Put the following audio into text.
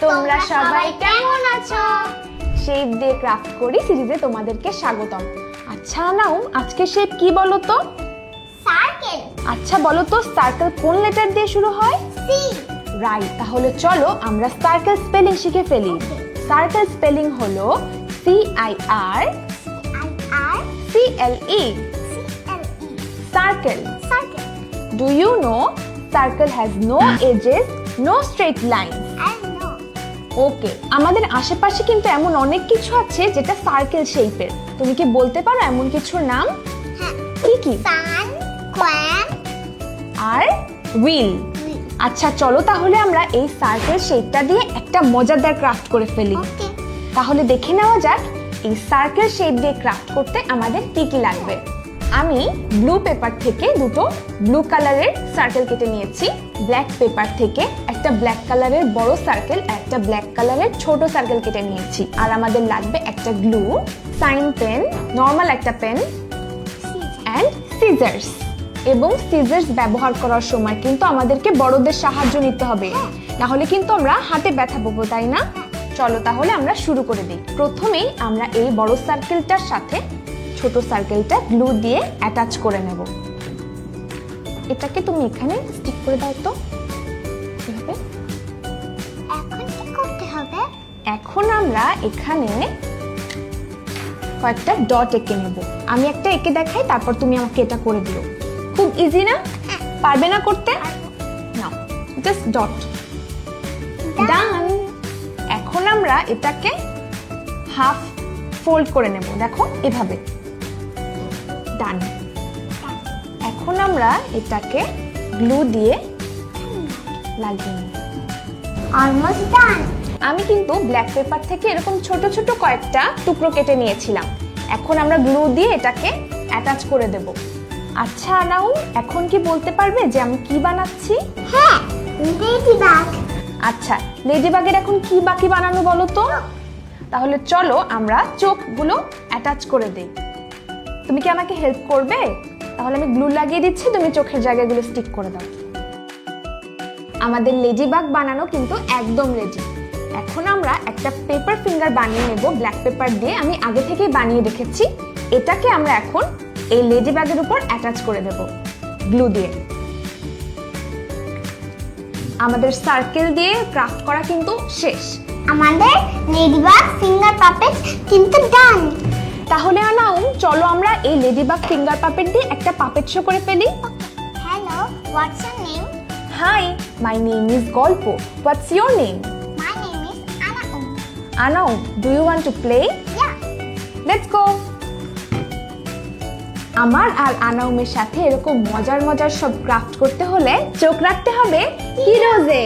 তোমরা সবাই কেমন আছো? শেপ দিয়ে ক্রাফট করি সিরিজে তোমাদেরকে স্বাগতম। আচ্ছা নাউম, আজকে শেপ কি বলো তো? সার্কেল। আচ্ছা বলো তো সার্কেল কোন লেটার দিয়ে শুরু হয়? সি। রাইট, তাহলে চলো আমরা সার্কেল স্পেলিং শিখে ফেলি। সার্কেল স্পেলিং হলো CIR CLE। Circle. Circle. Do you know circle has no edges, no straight lines? I know. ওকে, আমাদের আশেপাশে কিন্তু এমন অনেক কিছু আছে যেটা সার্কেল শেপের। তুমি কি বলতে পারো এমন কিছুর নাম? হ্যাঁ। কি কি? সান, কোয়ান, আর হুইল। আচ্ছা চলো তাহলে আমরা এই সার্কেল শেপটা দিয়ে একটা মজাদার ক্রাফট করে ফেলি। ওকে। তাহলে দেখে নেওয়া যাক এই সার্কেল শেপ দিয়ে ক্রাফট করতে আমাদের কি কি লাগবে। আমি ব্লু পেপার থেকে দুটো ব্লু কালারের সার্কেল কেটে নিয়েছি, ব্ল্যাক পেপার থেকে একটা ব্ল্যাক কালারের বড় সার্কেল আর একটা ব্ল্যাক কালারের ছোট সার্কেল কেটে নিয়েছি। আর আমাদের লাগবে একটা গ্লু, সাইন পেন, নর্মাল একটা পেন অ্যান্ড সিজার্স। এবং সিজার্স ব্যবহার করার সময় কিন্তু আমাদেরকে বড়দের সাহায্য নিতে হবে, না হলে কিন্তু আমরা হাতে ব্যথা পাবো, তাই না? চলো তাহলে আমরা শুরু করে দিই। প্রথমেই আমরা এই বড় সার্কেলটার সাথে ছোট সার্কেলটা গ্লু দিয়ে অ্যাটাচ করে নেব। এটাকে তুমি এখানে স্টিক করে দাও তো এভাবে। এখন কি করতে হবে? এখন আমরা এখানে কয়েকটা ডট এঁকে নেব। আমি একটা এঁকে দেখাই, তারপর তুমি আমাকে এটা করে দিও। খুব ইজি না? পারবে না করতে? নাও জাস্ট ডট। ডান। এখন আমরা এটাকে হাফ ফোল্ড করে নেব, দেখো এভাবে। ডান। এখন আমরা এটাকে গ্লু দিয়ে লাগিয়ে নেব। Almost done. আমি কিন্তু ব্ল্যাক পেপার থেকে এরকম ছোট ছোট কয়েকটা টুকরো কেটে নিয়েছিলাম। এখন আমরা গ্লু দিয়ে এটাকে অ্যাটাচ করে দেব। আচ্ছা নাও, এখন কি বলতে পারবে যে আমি কি বানাচ্ছি? হ্যাঁ, লেডিবাগ। আচ্ছা, লেডিবাগের এখন কি বাকি বানানো বলো তো? তাহলে চলো আমরা চোখগুলো অ্যাটাচ করে দেই। তুমি কি আমাকে হেল্প করবে? তাহলে আমি গ্লু লাগিয়ে দিচ্ছি, তুমি চোখের জায়গাগুলো স্টিক করে দাও। আমাদের লেডিবাগ বানানো কিন্তু একদম রেডি। এখন আমরা একটা পেপার ফিঙ্গার বানিয়ে নেব ব্ল্যাক পেপার দিয়ে। আমি আগে থেকেই বানিয়ে রেখেছি। এটাকে আমরা এখন এই লেডিবাগের উপর অ্যাটাচ করে দেব গ্লু দিয়ে। আমাদের সার্কেল দিয়ে ক্রাফট করা কিন্তু শেষ। আমাদের লেডিবাগ ফিঙ্গার পাপেট কিন্তু ডান। তাহলে আনাউম, চলো আমরা এই লেডিবাগ ফিঙ্গার পাপেট দিয়ে একটা পাপেট শো করে ফেলি। Hello, what's your name? Hi, my name is Golpo. What's your name? My name is আনাউম। আনাউম, do you want to play? Yeah. Let's go. আমার আর আনাউমের সাথে এরকম মজার মজার সব ক্রাফট করতে হলে চোখ রাখতে হবে হিরোজে।